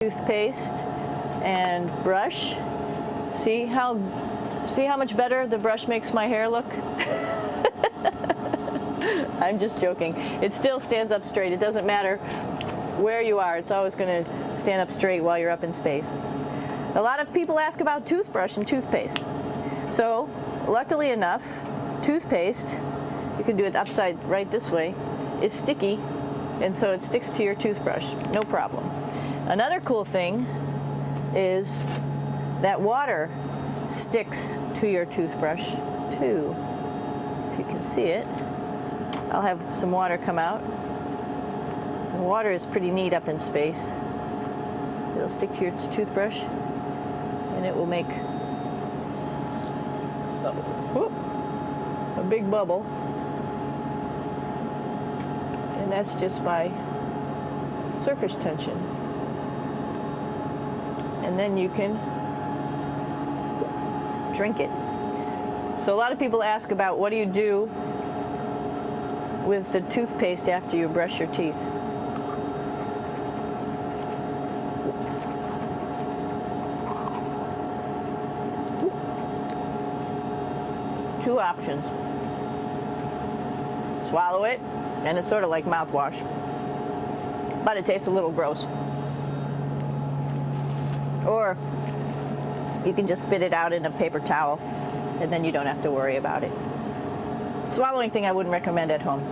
toothpaste and brush. See how much better the brush makes my hair look? I'm just joking. It still stands up straight. It doesn't matter where you are. It's always going to stand up straight while you're up in space. A lot of people ask about toothbrush and toothpaste. So, luckily enough, toothpaste, you can do it upside right this way, is sticky, and so it sticks to your toothbrush. No problem. Another cool thing is that water sticks to your toothbrush too. If you can see it, I'll have some water come out. The water is pretty neat up in space. It'll stick to your toothbrush and it will make a big bubble. And that's just by surface tension. And then you can drink it. So a lot of people ask about what do you do with the toothpaste after you brush your teeth. Two options. Swallow it, and it's sort of like mouthwash, but it tastes a little gross. Or you can just spit it out in a paper towel, and then you don't have to worry about it. Swallowing thing I wouldn't recommend at home.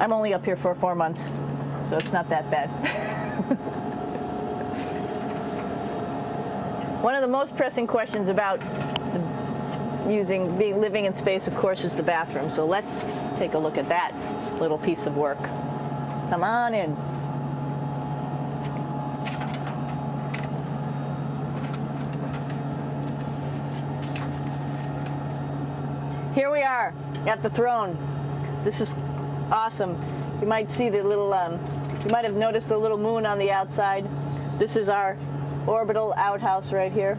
I'm only up here for 4 months, so it's not that bad. One of the most pressing questions about living in space, of course, is the bathroom. So let's take a look at that little piece of work. Come on in. Here we are at the throne. This is awesome. You might see the little, you might have noticed the little moon on the outside. This is our orbital outhouse right here.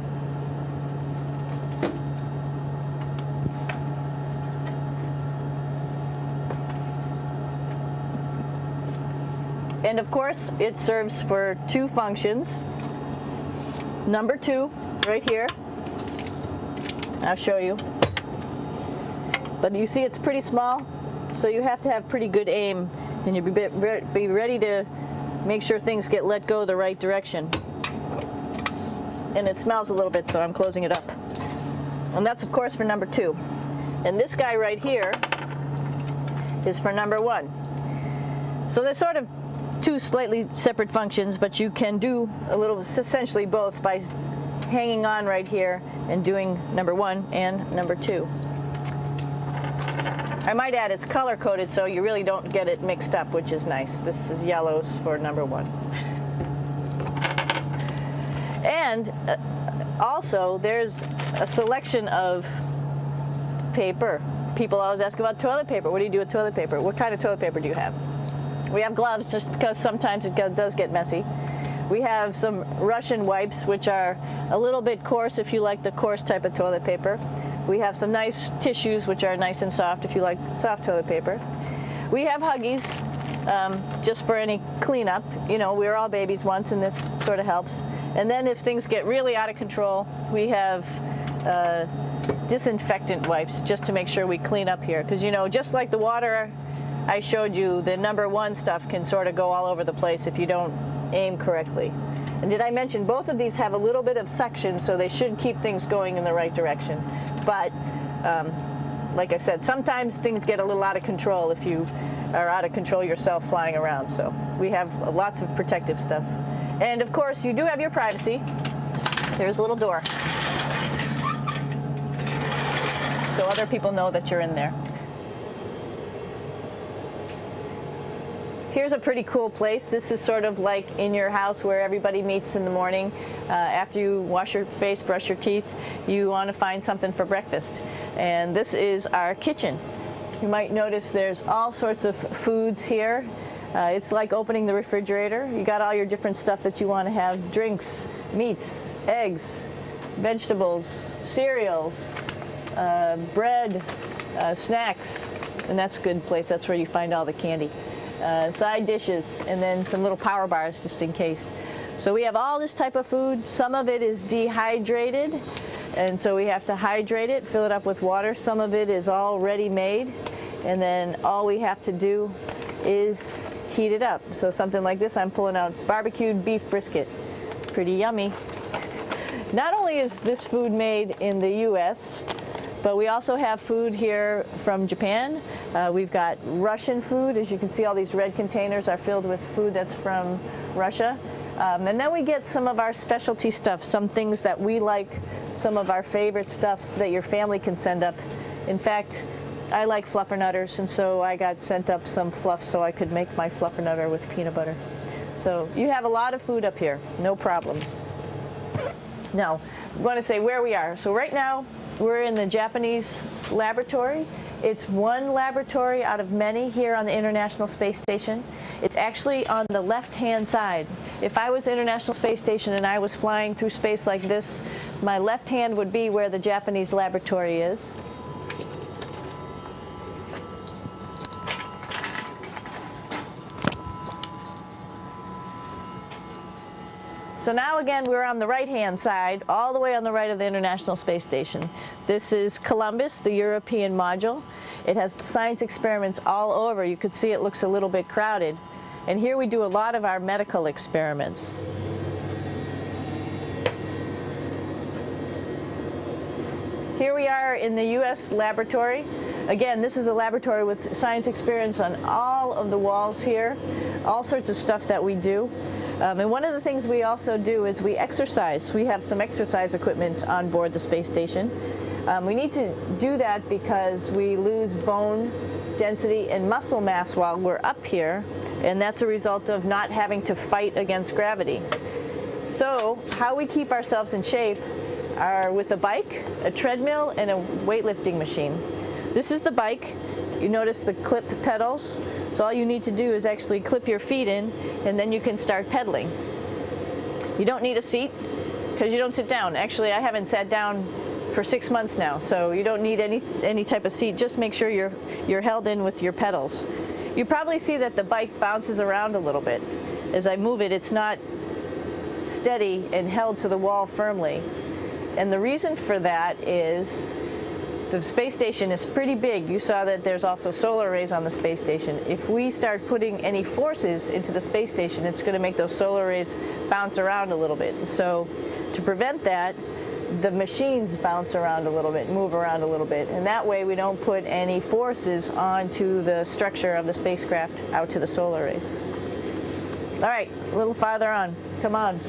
And of course, it serves for two functions. Number 2, right here. I'll show you. But you see it's pretty small, so you have to have pretty good aim, and you be ready to make sure things get let go the right direction. And it smells a little bit, so I'm closing it up. And that's of course for number 2. And this guy right here is for number 1. So they're sort of two slightly separate functions, but you can do essentially both by hanging on right here and doing number 1 and number 2. I might add it's color coded, so you really don't get it mixed up, which is nice. This is yellows for number 1. And also there's a selection of paper. People always ask about toilet paper. What do you do with toilet paper? What kind of toilet paper do you have? We have gloves just because sometimes it does get messy. We have some Russian wipes, which are a little bit coarse if you like the coarse type of toilet paper. We have some nice tissues, which are nice and soft if you like soft toilet paper. We have Huggies, just for any cleanup. You know, we were all babies once, and this sort of helps. And then if things get really out of control, we have disinfectant wipes, just to make sure we clean up here. Because, you know, just like the water I showed you, the number 1 stuff can sort of go all over the place if you don't aim correctly. And did I mention both of these have a little bit of suction, so they should keep things going in the right direction. But like I said, sometimes things get a little out of control if you are out of control yourself flying around. So we have lots of protective stuff. And of course, you do have your privacy. There's a little door, so other people know that you're in there. Here's a pretty cool place. This is sort of like in your house where everybody meets in the morning. After you wash your face, brush your teeth, you want to find something for breakfast. And this is our kitchen. You might notice there's all sorts of foods here. It's like opening the refrigerator. You got all your different stuff that you want to have: drinks, meats, eggs, vegetables, cereals, bread, snacks. And that's a good place. That's where you find all the candy. side dishes, and then some little power bars just in case. So we have all this type of food. Some of it is dehydrated, and so we have to hydrate it, fill it up with water. Some of it is already made, and then all we have to do is heat it up. So something like this, I'm pulling out barbecued beef brisket. Pretty yummy. Not only is this food made in the US, but we also have food here from Japan. We've got Russian food. As you can see, all these red containers are filled with food that's from Russia. And then we get some of our specialty stuff, some things that we like, some of our favorite stuff that your family can send up. In fact, I like fluffernutters, and so I got sent up some fluff so I could make my fluffernutter with peanut butter. So you have a lot of food up here, no problems. Now, I'm going to say where we are. So right now, we're in the Japanese laboratory. It's one laboratory out of many here on the International Space Station. It's actually on the left-hand side. If I was International Space Station and I was flying through space like this, my left hand would be where the Japanese laboratory is. So now again, we're on the right-hand side, all the way on the right of the International Space Station. This is Columbus, the European module. It has science experiments all over. You could see it looks a little bit crowded. And here we do a lot of our medical experiments. Here we are in the U.S. laboratory. Again, this is a laboratory with science experiments on all of the walls here, all sorts of stuff that we do. And one of the things we also do is we exercise. We have some exercise equipment on board the space station. We need to do that because we lose bone density and muscle mass while we're up here, and that's a result of not having to fight against gravity. So how we keep ourselves in shape are with a bike, a treadmill, and a weightlifting machine. This is the bike. You notice the clip pedals. So all you need to do is actually clip your feet in, and then you can start pedaling. You don't need a seat because you don't sit down. Actually, I haven't sat down for 6 months now, so you don't need any type of seat. Just make sure you're held in with your pedals. You probably see that the bike bounces around a little bit. As I move it, it's not steady and held to the wall firmly. And the reason for that is the space station is pretty big. You saw that there's also solar arrays on the space station. If we start putting any forces into the space station, it's going to make those solar arrays bounce around a little bit. So to prevent that, the machines bounce around a little bit, move around a little bit, and that way we don't put any forces onto the structure of the spacecraft out to the solar arrays. All right, a little farther on. Come on.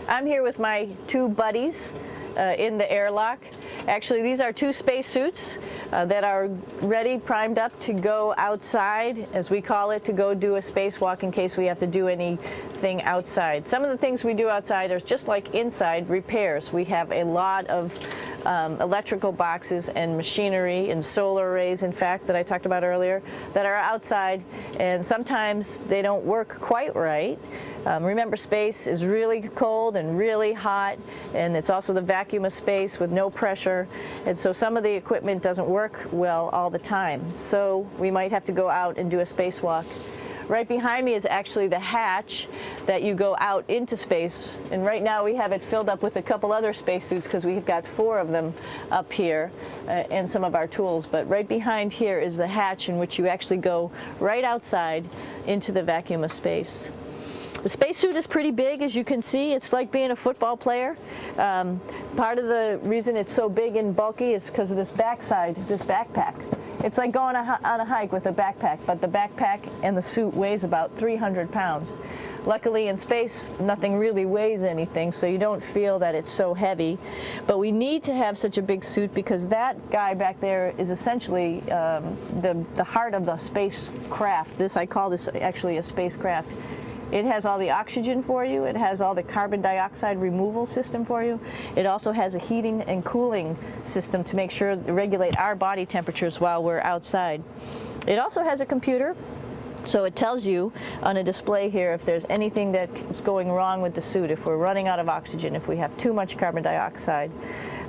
I'm here with my two buddies in the airlock. Actually, these are two space suits that are ready, primed up to go outside, as we call it, to go do a spacewalk in case we have to do anything outside. Some of the things we do outside are just like inside, repairs. We have a lot of electrical boxes and machinery and solar arrays, in fact, that I talked about earlier, that are outside, and sometimes they don't work quite right. Remember, space is really cold and really hot, and it's also the vacuum of space with no pressure, and so some of the equipment doesn't work well all the time. So we might have to go out and do a spacewalk. Right behind me is actually the hatch that you go out into space, and right now we have it filled up with a couple other spacesuits because we've got 4 of them up here and some of our tools. But right behind here is the hatch in which you actually go right outside into the vacuum of space. The spacesuit is pretty big, as you can see. It's like being a football player. Part of the reason it's so big and bulky is because of this backside, this backpack. It's like going on a hike with a backpack, but the backpack and the suit weighs about 300 pounds. Luckily in space, nothing really weighs anything, so you don't feel that it's so heavy. But we need to have such a big suit because that guy back there is essentially the heart of the spacecraft. I call this actually a spacecraft. It has all the oxygen for you. It has all the carbon dioxide removal system for you. It also has a heating and cooling system to make sure to regulate our body temperatures while we're outside. It also has a computer. So it tells you on a display here if there's anything that's going wrong with the suit, if we're running out of oxygen, if we have too much carbon dioxide,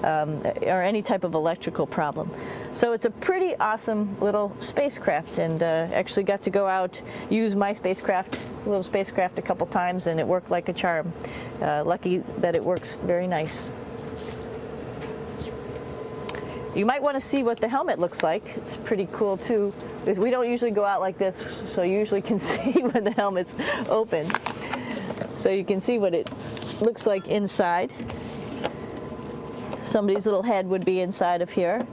or any type of electrical problem. So it's a pretty awesome little spacecraft, and actually got to go out, use my little spacecraft a couple times, and it worked like a charm. Lucky that it works very nice. You might want to see what the helmet looks like. It's pretty cool too. We don't usually go out like this, so you usually can see when the helmet's open. So you can see what it looks like inside. Somebody's little head would be inside of here.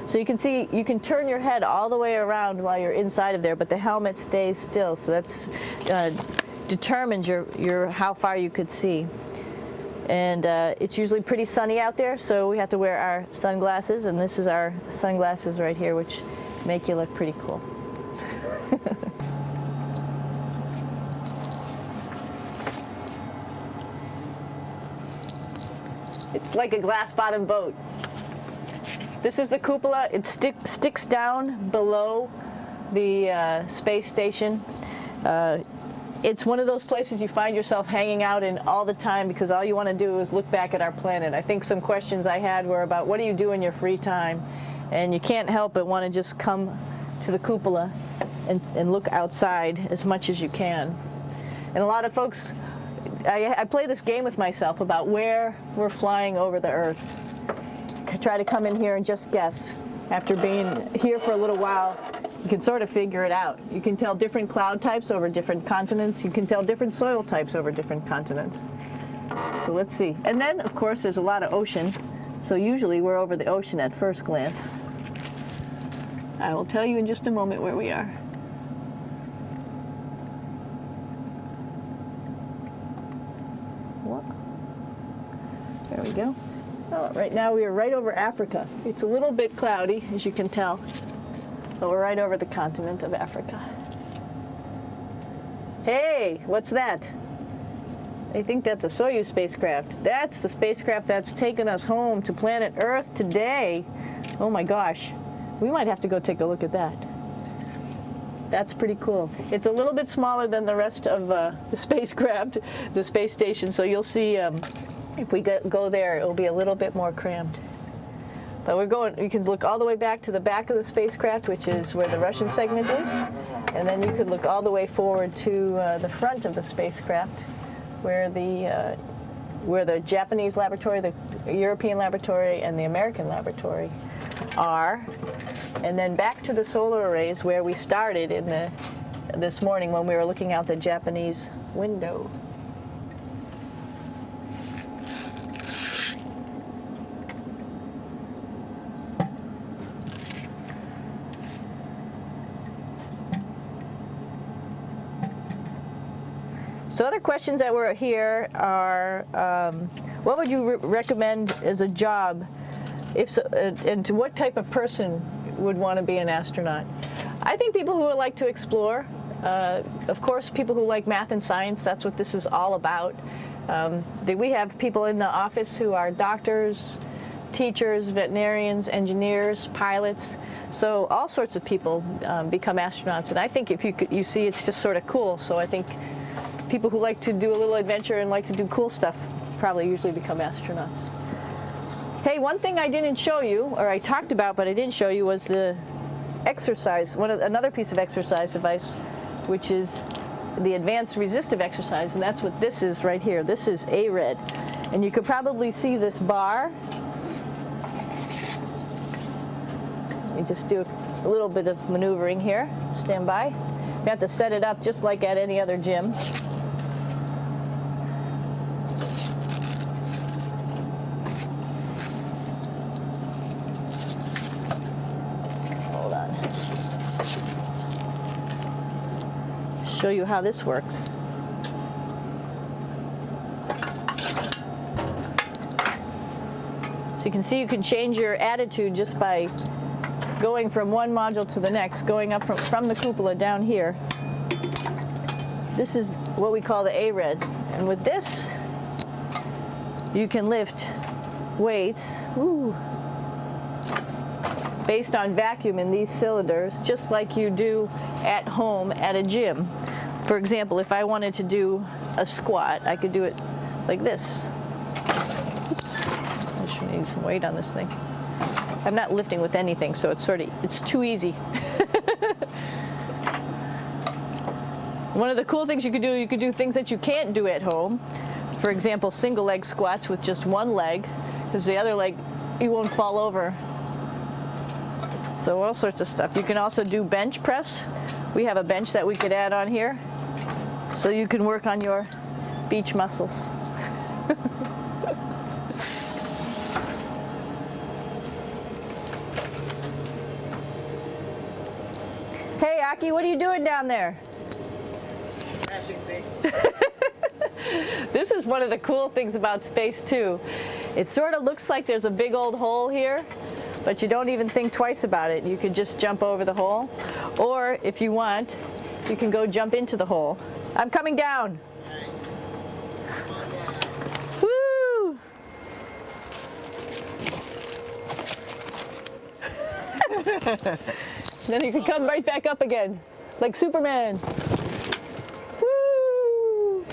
So you can see, you can turn your head all the way around while you're inside of there, but the helmet stays still. So that's determines your how far you could see. And it's usually pretty sunny out there, so we have to wear our sunglasses, and this is our sunglasses right here, which make you look pretty cool. It's like a glass-bottom boat. This is the cupola. It sticks down below the space station. It's one of those places you find yourself hanging out in all the time because all you want to do is look back at our planet. I think some questions I had were about what do you do in your free time? And you can't help but want to just come to the cupola and look outside as much as you can. And a lot of folks, I play this game with myself about where we're flying over the Earth. Try to come in here and just guess. After being here for a little while, you can sort of figure it out. You can tell different cloud types over different continents. You can tell different soil types over different continents. So let's see. And then, of course, there's a lot of ocean. So usually we're over the ocean at first glance. I will tell you in just a moment where we are. What? There we go. Oh, right now we are right over Africa. It's a little bit cloudy, as you can tell. But we're right over the continent of Africa. Hey, what's that? I think that's a Soyuz spacecraft. That's the spacecraft that's taken us home to planet Earth today. Oh my gosh. We might have to go take a look at that. That's pretty cool. It's a little bit smaller than the rest of the spacecraft, the space station, so you'll see if we go there, it'll be a little bit more crammed. But we're going, you can look all the way back to the back of the spacecraft, which is where the Russian segment is. And then you could look all the way forward to the front of the spacecraft, where the Japanese laboratory, the European laboratory, and the American laboratory are. And then back to the solar arrays where we started this morning when we were looking out the Japanese window. So other questions that were here are, what would you recommend as a job, if so, and to what type of person would want to be an astronaut? I think people who would like to explore, of course people who like math and science, that's what this is all about. We have people in the office who are doctors, teachers, veterinarians, engineers, pilots, so all sorts of people become astronauts, and I think if you see it's just sort of cool, so I think people who like to do a little adventure and like to do cool stuff probably usually become astronauts. Hey, one thing I didn't show you, or I talked about but I didn't show you, was the exercise, another piece of exercise device, which is the advanced resistive exercise, and that's what this is right here. This is ARED, and you could probably see this bar. Let me just do a little bit of maneuvering here. Stand by. You have to set it up just like at any other gym. Hold on. Show you how this works. So you can see you can change your attitude just by going from one module to the next, going up from the cupola down here. This is what we call the ARED. And with this, you can lift weights. Ooh. based on vacuum in these cylinders, just like you do at home at a gym. For example, if I wanted to do a squat, I could do it like this. Oops. I just need some weight on this thing. I'm not lifting with anything, so it's too easy. One of the cool things you could do things that you can't do at home. For example, single leg squats with just one leg, because the other leg, you won't fall over. So all sorts of stuff. You can also do bench press. We have a bench that we could add on here, so you can work on your beach muscles. Hey, Aki, what are you doing down there? Crashing things. This is one of the cool things about space too. It sort of looks like there's a big old hole here, but you don't even think twice about it. You could just jump over the hole, or if you want, you can go jump into the hole. I'm coming down. Woo! Then you can come right back up again, like Superman. Woo!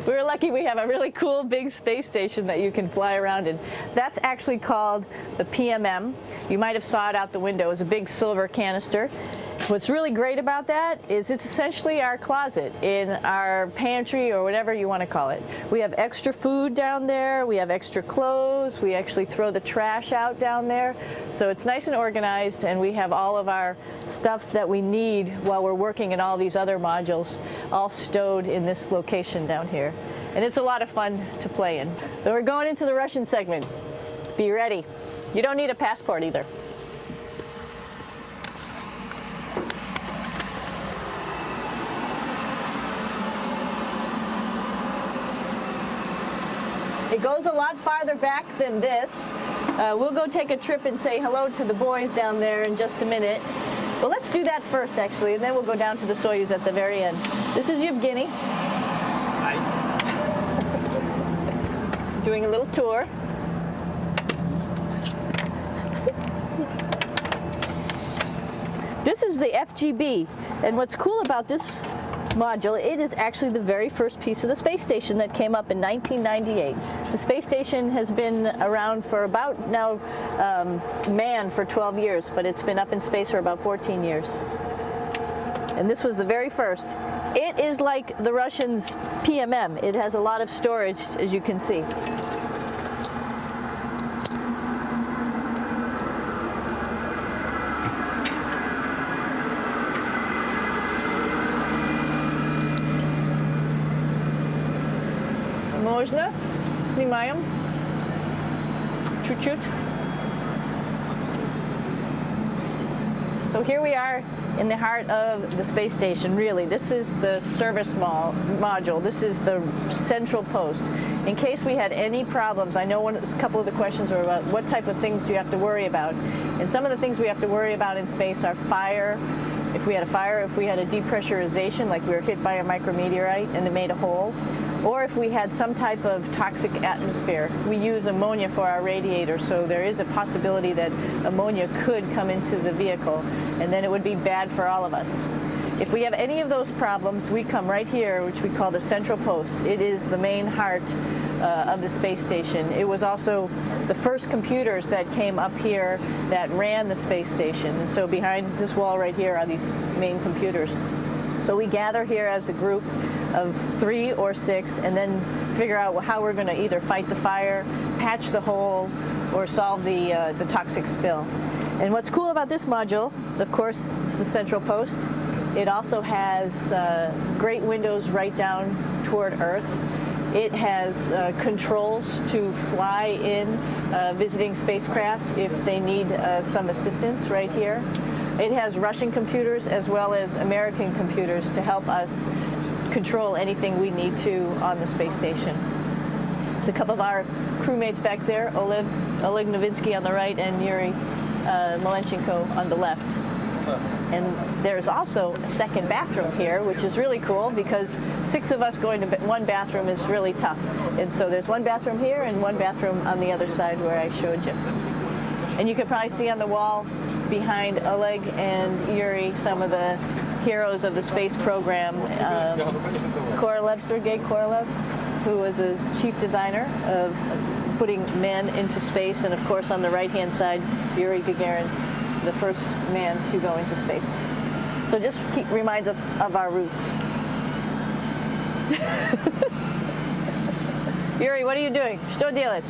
We're lucky we have a really cool big space station that you can fly around in. That's actually called the PMM. You might have saw it out the window. It's a big silver canister. What's really great about that is it's essentially our closet in our pantry, or whatever you want to call it. We have extra food down there, we have extra clothes, we actually throw the trash out down there. So it's nice and organized, and we have all of our stuff that we need while we're working in all these other modules all stowed in this location down here. And it's a lot of fun to play in. So we're going into the Russian segment. Be ready. You don't need a passport either. It goes a lot farther back than this. We'll go take a trip and say hello to the boys down there in just a minute. Well, let's do that first, actually, and then we'll go down to the Soyuz at the very end. This is Yevgeny. Hi. Doing a little tour. This is the FGB, and what's cool about this module, it is actually the very first piece of the space station that came up in 1998. The space station has been around for about now, manned for 12 years, but it's been up in space for about 14 years. And this was the very first. It is like the Russians' PMM. It has a lot of storage, as you can see. Можно? Снимаем. Чуть-чуть. So here we are in the heart of the space station, really. This is the service module. This is the central post. In case we had any problems, I know a couple of the questions are about what type of things do you have to worry about. And some of the things we have to worry about in space are fire. If we had a fire, if we had a depressurization, like we were hit by a micrometeorite and it made a hole, or if we had some type of toxic atmosphere. We use ammonia for our radiator, so there is a possibility that ammonia could come into the vehicle, and then it would be bad for all of us. If we have any of those problems, we come right here, which we call the central post. It is the main heart of the space station. It was also the first computers that came up here that ran the space station. And so behind this wall right here are these main computers. So we gather here as a group of 3 or 6 and then figure out how we're going to either fight the fire, patch the hole, or solve the toxic spill. And what's cool about this module, of course, it's the central post. It also has great windows right down toward Earth. It has controls to fly in visiting spacecraft if they need some assistance right here. It has Russian computers as well as American computers to help us control anything we need to on the space station. It's a couple of our crewmates back there, Oleg Novinsky on the right and Yuri Malenchenko on the left. And there's also a second bathroom here, which is really cool because 6 of us going to one bathroom is really tough. And so there's one bathroom here and one bathroom on the other side where I showed you. And you can probably see on the wall behind Oleg and Yuri some of the heroes of the space program. Korolev, Sergei Korolev, who was a chief designer of putting men into space. And of course on the right-hand side, Yuri Gagarin, the first man to go into space. So just reminds us of our roots. Yuri, what are you doing? Что делать?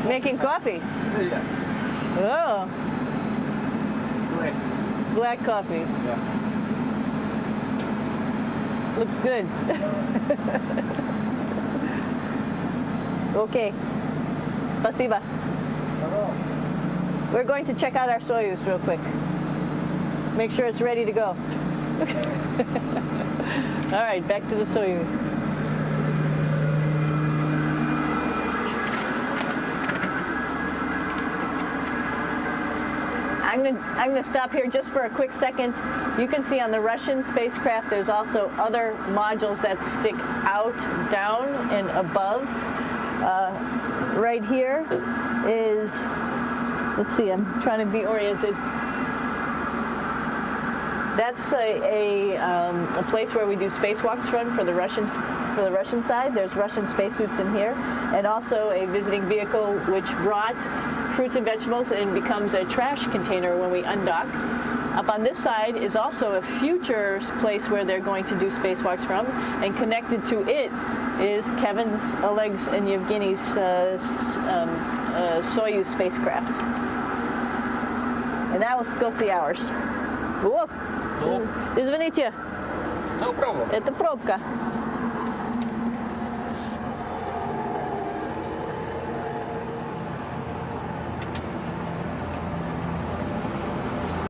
Making coffee. Oh. Black coffee. Yeah. Looks good. Okay. Спасибо. We're going to check out our Soyuz real quick. Make sure it's ready to go. All right, back to the Soyuz. I'm going to stop here just for a quick second. You can see on the Russian spacecraft there's also other modules that stick out, down, and above. Right here is, let's see, I'm trying to be oriented. That's a place where we do spacewalks from for the Russian side. There's Russian spacesuits in here, and also a visiting vehicle which brought fruits and vegetables and becomes a trash container when we undock. Up on this side is also a future place where they're going to do spacewalks from, and connected to it is Kevin's, Oleg's, and Yevgeny's Soyuz spacecraft. And now let's go see ours. Whoa! Извините, No problem. это пробка.